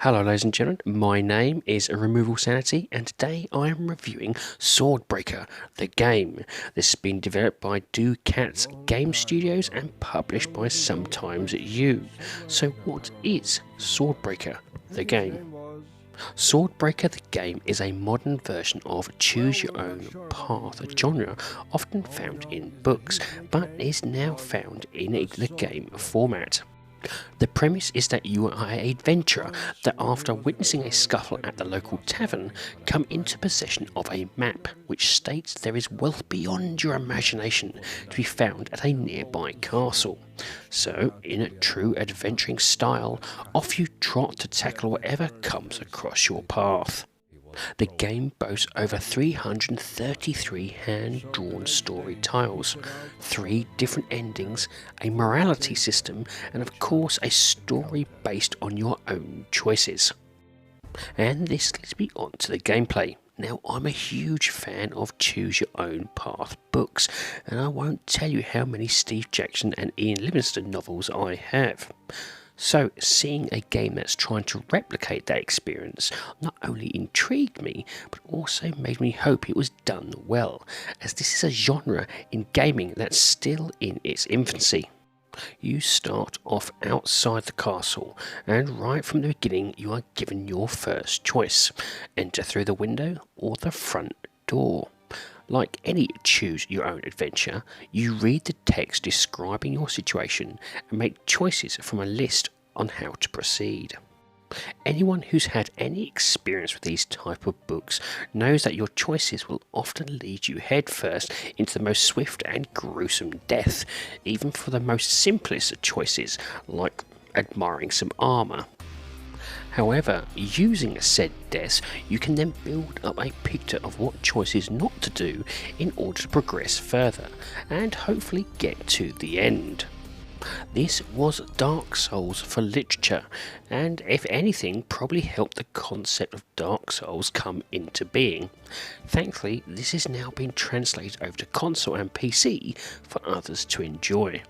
Hello ladies and gentlemen, my name is RemovableSanity and today I am reviewing Swordbreaker, the game. This has been developed by Do Cats Game Studios and published by Sometimes You. So what is Swordbreaker, the game? Swordbreaker the game is a modern version of Choose Your Own Path, a genre often found in books, but is now found in the game format. The premise is that you are an adventurer that after witnessing a scuffle at the local tavern, come into possession of a map which states there is wealth beyond your imagination to be found at a nearby castle. So, in a true adventuring style, off you trot to tackle whatever comes across your path. The game boasts over 333 hand-drawn story tiles, 3 different endings, a morality system, and of course a story based on your own choices. And this leads me on to the gameplay. Now, I'm a huge fan of Choose Your Own Path books, and I won't tell you how many Steve Jackson and Ian Livingstone novels I have. So, seeing a game that's trying to replicate that experience not only intrigued me, but also made me hope it was done well, as this is a genre in gaming that's still in its infancy. You start off outside the castle, and right from the beginning you are given your first choice: enter through the window or the front door. Like any choose your own adventure, you read the text describing your situation and make choices from a list on how to proceed. Anyone who's had any experience with these type of books knows that your choices will often lead you headfirst into the most swift and gruesome death, even for the most simplest choices, like admiring some armour. However, using said deaths, you can then build up a picture of what choices not to do in order to progress further, and hopefully get to the end. This was Dark Souls for literature, and if anything, probably helped the concept of Dark Souls come into being. Thankfully, this is now being translated over to console and PC for others to enjoy.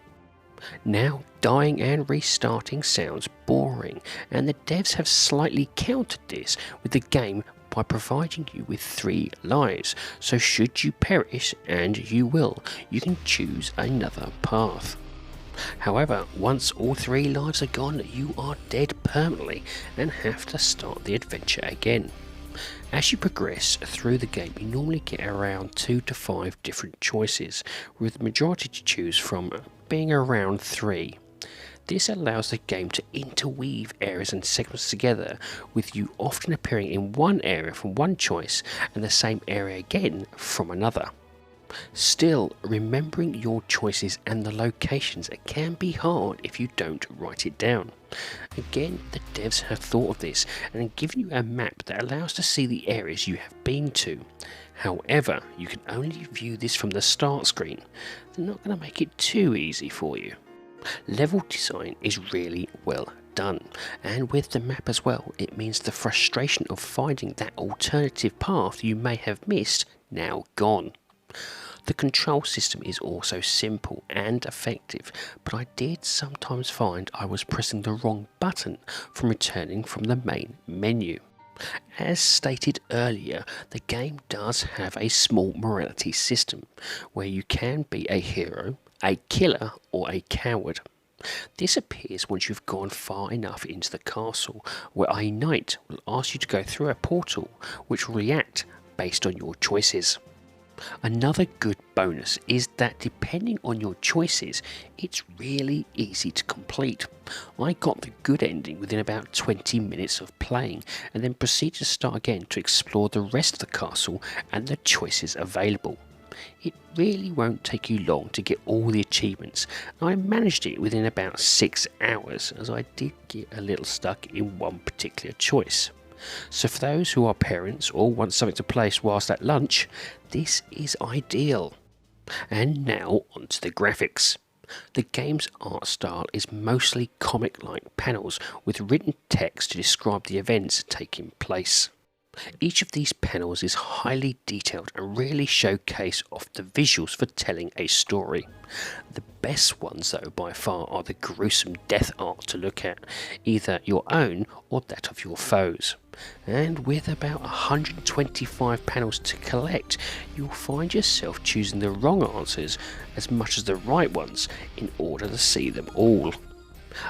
Now, dying and restarting sounds boring, and the devs have slightly countered this with the game by providing you with 3 lives, so should you perish, and you will, you can choose another path. However, once all 3 lives are gone, you are dead permanently and have to start the adventure again. As you progress through the game, you normally get around 2 to 5 different choices, with the majority to choose from being around 3. This allows the game to interweave areas and segments together, with you often appearing in one area from one choice and the same area again from another. Still, remembering your choices and the locations can be hard if you don't write it down. Again, the devs have thought of this and have given you a map that allows to see the areas you have been to. However, you can only view this from the start screen. They're not going to make it too easy for you. Level design is really well done, and with the map as well, it means the frustration of finding that alternative path you may have missed now gone. The control system is also simple and effective, but I did sometimes find I was pressing the wrong button from returning from the main menu. As stated earlier, the game does have a small morality system, where you can be a hero, a killer, or a coward. This appears once you've gone far enough into the castle, where a knight will ask you to go through a portal which will react based on your choices. Another good bonus is that depending on your choices, it's really easy to complete. I got the good ending within about 20 minutes of playing, and then proceeded to start again to explore the rest of the castle and the choices available. It really won't take you long to get all the achievements, and I managed it within about 6 hours, as I did get a little stuck in one particular choice. So for those who are parents or want something to play whilst at lunch, this is ideal. And now onto the graphics. The game's art style is mostly comic-like panels with written text to describe the events taking place. Each of these panels is highly detailed and really showcase off the visuals for telling a story. The best ones though by far are the gruesome death art to look at, either your own or that of your foes. And with about 125 panels to collect, you'll find yourself choosing the wrong answers as much as the right ones in order to see them all.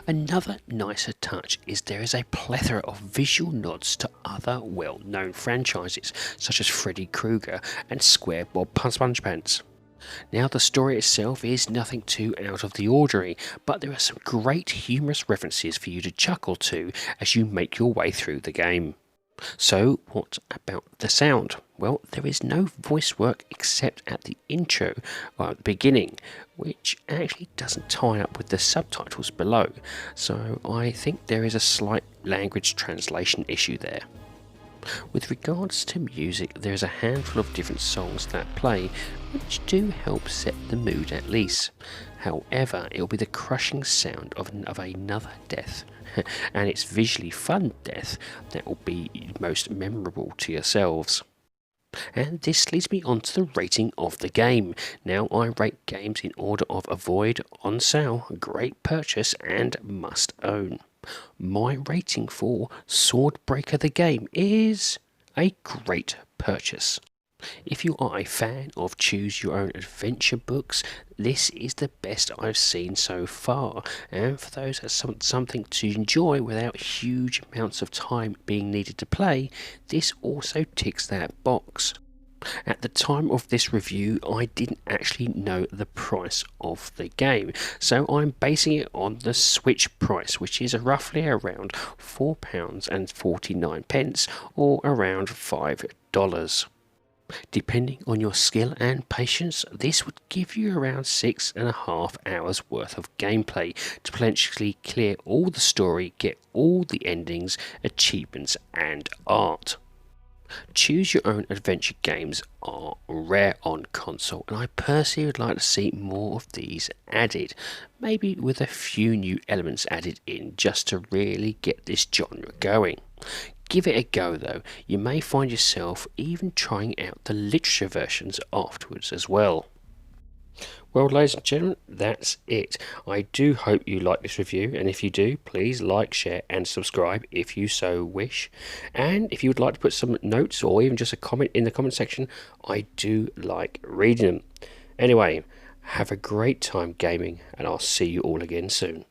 Another nicer touch is there is a plethora of visual nods to other well-known franchises such as Freddy Krueger and Square Bob SpongePants. Now the story itself is nothing too out of the ordinary, but there are some great humorous references for you to chuckle to as you make your way through the game. So what about the sound? Well, there is no voice work except at the intro, or at the beginning, which actually doesn't tie up with the subtitles below, so I think there is a slight language translation issue there. With regards to music, there is a handful of different songs that play, which do help set the mood at least. However, it will be the crushing sound of another death, and its visually fun death that will be most memorable to yourselves. And this leads me on to the rating of the game. Now I rate games in order of avoid, on sale, great purchase and must own. My rating for Swordbreaker the game is a great purchase. If you are a fan of choose your own adventure books, this is the best I've seen so far, and for those that want something to enjoy without huge amounts of time being needed to play, this also ticks that box. At the time of this review, I didn't actually know the price of the game, so I'm basing it on the Switch price, which is roughly around £4.49 or around $5. Depending on your skill and patience, this would give you around 6.5 hours worth of gameplay to potentially clear all the story, get all the endings, achievements and art. Choose your own adventure games are rare on console, and I personally would like to see more of these added, maybe with a few new elements added in just to really get this genre going. Give it a go though, you may find yourself even trying out the literature versions afterwards as well. Well, ladies and gentlemen, that's it. I do hope you like this review, and if you do, please like, share and subscribe if you so wish. And if you would like to put some notes or even just a comment in the comment section, I do like reading them. Anyway, have a great time gaming, and I'll see you all again soon.